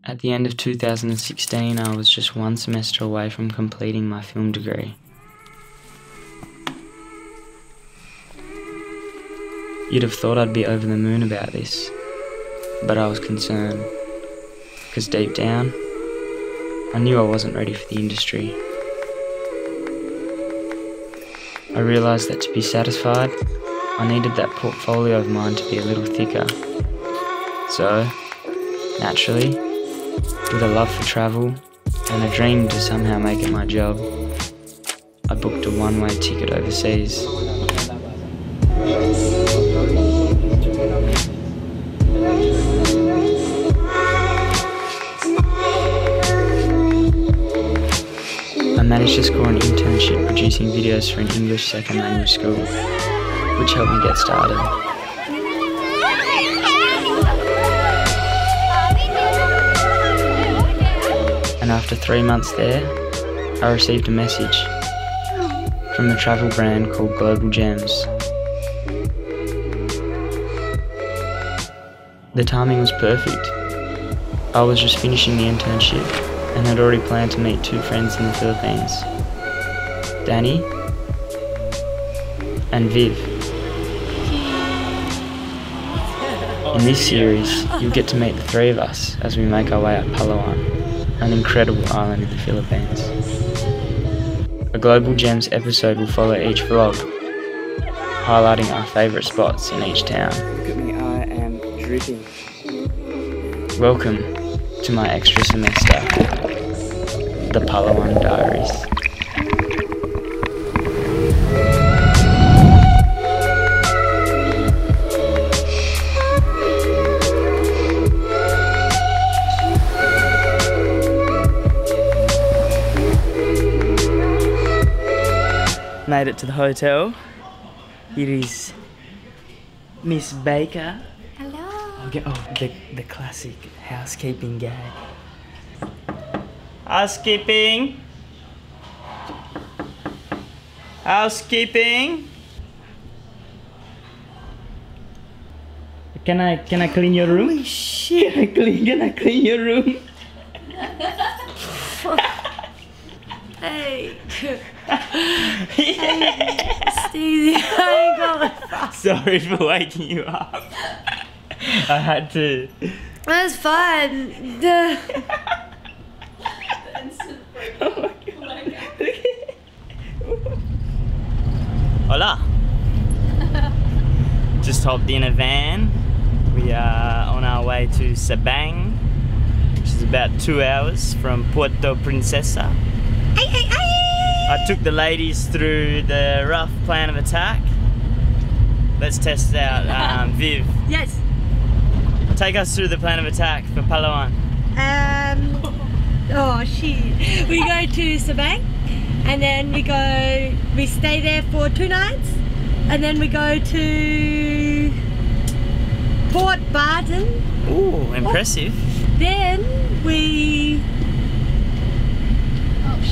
At the end of 2016, I was just one semester away from completing my film degree. You'd have thought I'd be over the moon about this, but I was concerned, because deep down, I knew I wasn't ready for the industry. I realised that to be satisfied, I needed that portfolio of mine to be a little thicker. So, naturally, with a love for travel and a dream to somehow make it my job, I booked a one-way ticket overseas. I managed to score an internship producing videos for an English second language school, which helped me get started. And after 3 months there, I received a message from a travel brand called Gemz. The timing was perfect. I was just finishing the internship and had already planned to meet 2 friends in the Philippines, Danny and Viv. In this series, you'll get to meet the 3 of us as we make our way up Palawan, an incredible island in the Philippines. A Global Gems episode will follow each vlog, highlighting our favourite spots in each town. Look at me, I am dripping. Welcome to my extra semester, the Palawan Diaries. Made it to the hotel. Here is Miss Baker. Hello. Okay, the classic housekeeping gag. Housekeeping. Housekeeping. Can I clean your room? Holy shit. Can I clean your room? Hey. Hey, Stevie, I ain't going fast. Sorry for waking you up. I had to. That's fine. Oh my God. Hola. Just hopped in a van. We are on our way to Sabang, which is about 2 hours from Puerto Princesa. I took the ladies through the rough plan of attack. Let's test it out. Viv, Yes. take us through the plan of attack for Palawan. Oh shit. We go to Sabang, and then we stay there for 2 nights, and then we go to Port Barton. Ooh, impressive. Then we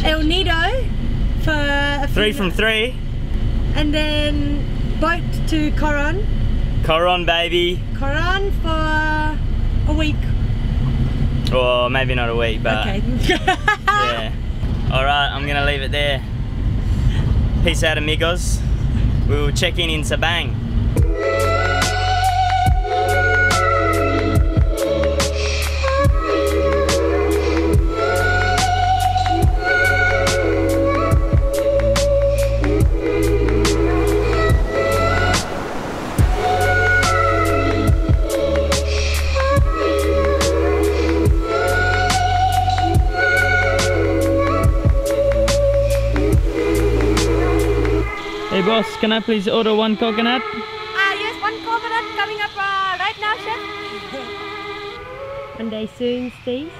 El Nido for a few 3 from 3. and then boat to Coron. Coron, baby. Coron for a week. Or maybe not a week, but Okay. yeah. Alright, I'm gonna leave it there. Peace out, amigos. We will check in Sabang. Hey boss, can I please order 1 coconut? Yes, 1 coconut coming up right now, chef. One day soon, Steve.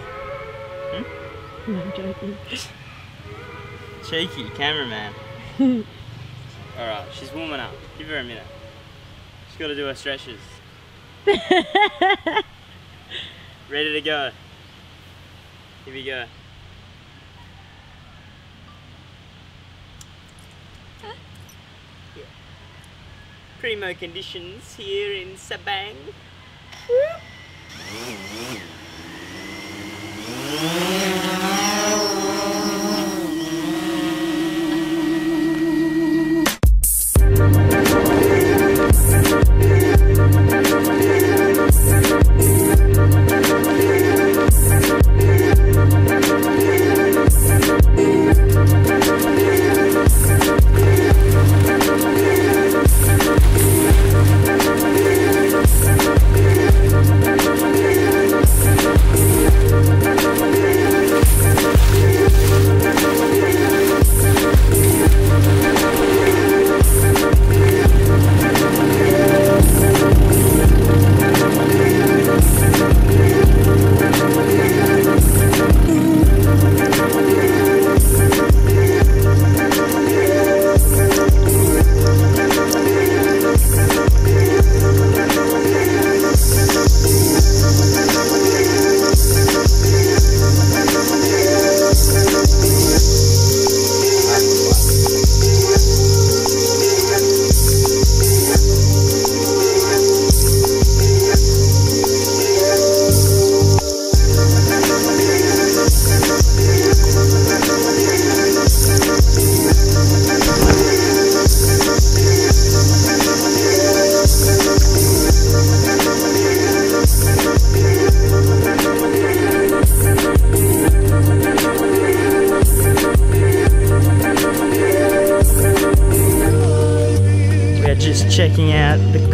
No, I'm joking. Cheeky cameraman. Alright, she's warming up. Give her a minute. She's got to do her stretches. Ready to go. Here we go. Primo conditions here in Sabang.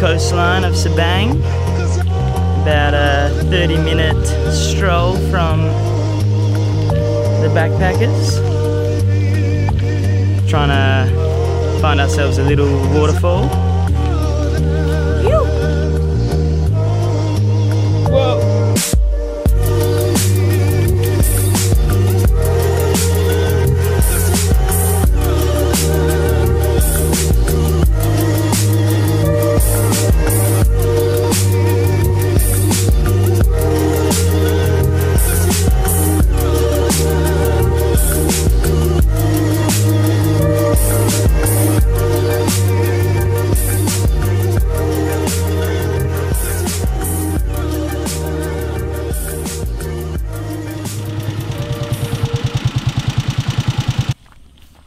coastline of Sabang. About a 30-minute stroll from the backpackers. Trying to find ourselves a little waterfall. Whoa!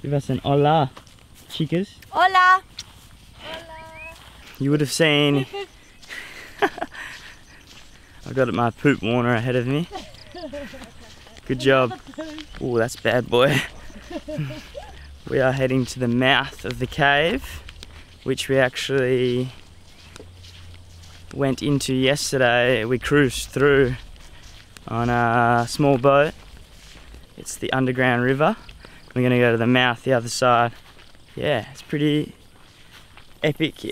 Give us an hola, chicas. Hola! You would have seen. I've got my poop warner ahead of me. Good job. Oh, that's bad, boy. We are heading to the mouth of the cave, which we actually went into yesterday. We cruised through on a small boat. It's the underground river. We're gonna go to the mouth the other side. Yeah, it's pretty epic here.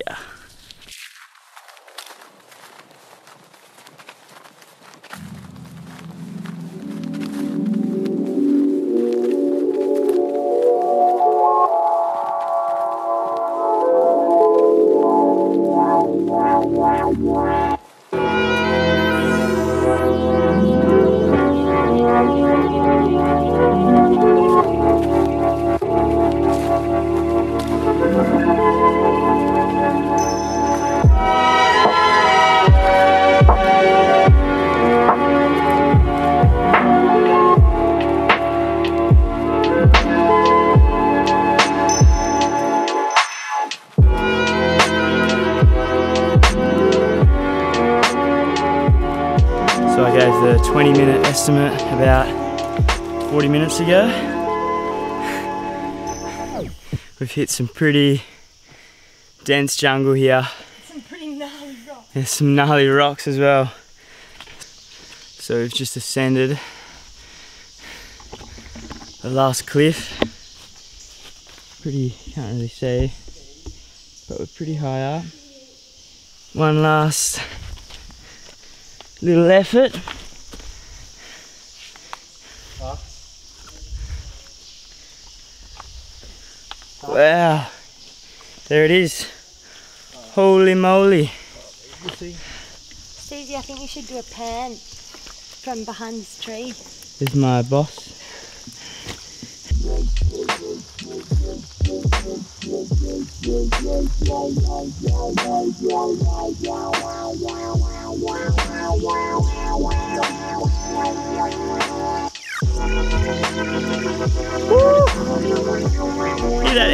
So I gave the 20-minute estimate about 40 minutes ago. We've hit some pretty dense jungle here. Some pretty gnarly rocks. There's some gnarly rocks as well. So we've just ascended the last cliff. Pretty, can't really see, but we're pretty high up. One last little effort. Wow, there it is. Holy moly. Stevie, I think you should do a pan from behind this tree. This is my boss. Woo! Look at that